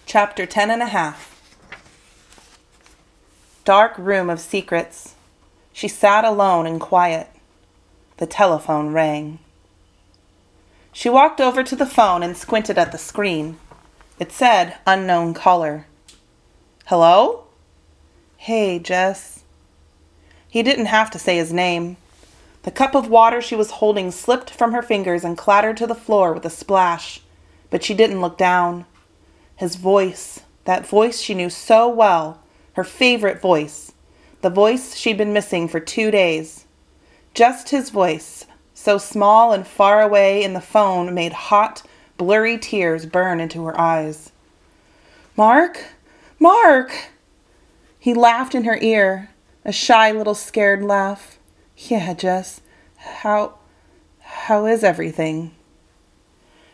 Chapter 10 and a half. Dark room of secrets. She sat alone and quiet. The telephone rang. She walked over to the phone and squinted at the screen. It said, unknown caller. Hello? Hey, Jess. He didn't have to say his name. The cup of water she was holding slipped from her fingers and clattered to the floor with a splash, but she didn't look down. His voice, that voice she knew so well, her favorite voice, the voice she'd been missing for 2 days. Just his voice, so small and far away in the phone, made hot, blurry tears burn into her eyes. Mark? Mark! He laughed in her ear, a shy little scared laugh. Yeah, Jess, how is everything?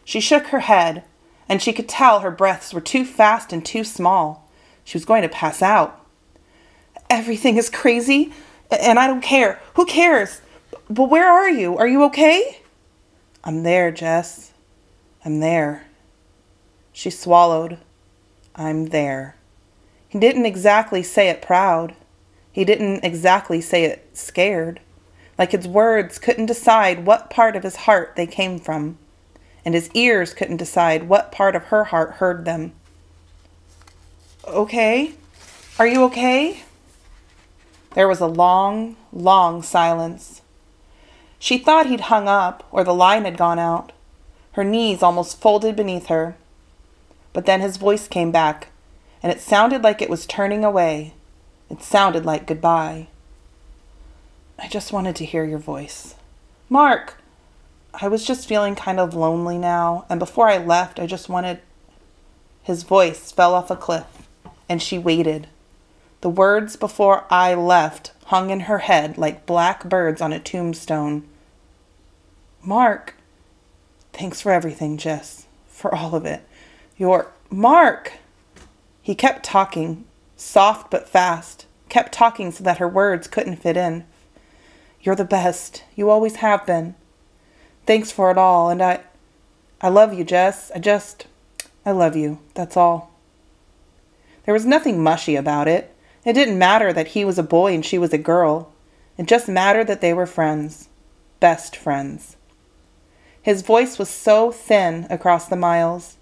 She shook her head, and she could tell her breaths were too fast and too small. She was going to pass out. Everything is crazy, and I don't care. Who cares? But where are you? Are you okay? I'm there, Jess. I'm there. She swallowed. I'm there. He didn't exactly say it proud. He didn't exactly say it scared. Like his words couldn't decide what part of his heart they came from, and his ears couldn't decide what part of her heart heard them. Okay? Are you okay? There was a long, long silence. She thought he'd hung up or the line had gone out. Her knees almost folded beneath her. But then his voice came back, and it sounded like it was turning away. It sounded like goodbye. I just wanted to hear your voice. Mark! I was just feeling kind of lonely now, and before I left, I just wanted... His voice fell off a cliff, and she waited. The words before I left hung in her head like black birds on a tombstone. Mark! Thanks for everything, Jess. For all of it. Mark! He kept talking, soft but fast. Kept talking so that her words couldn't fit in. You're the best. You always have been. Thanks for it all, and I love you, Jess. I love you. That's all. There was nothing mushy about it. It didn't matter that he was a boy and she was a girl. It just mattered that they were friends. Best friends. His voice was so thin across the miles,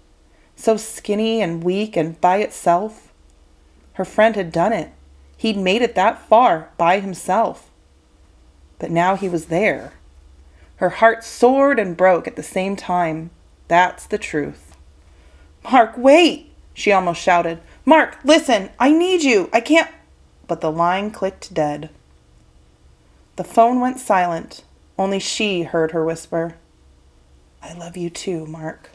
so skinny and weak and by itself. Her friend had done it. He'd made it that far by himself. But now he was there. Her heart soared and broke at the same time. That's the truth. Mark, wait! She almost shouted. Mark, listen! I need you! I can't... But the line clicked dead. The phone went silent. Only she heard her whisper. I love you too, Mark.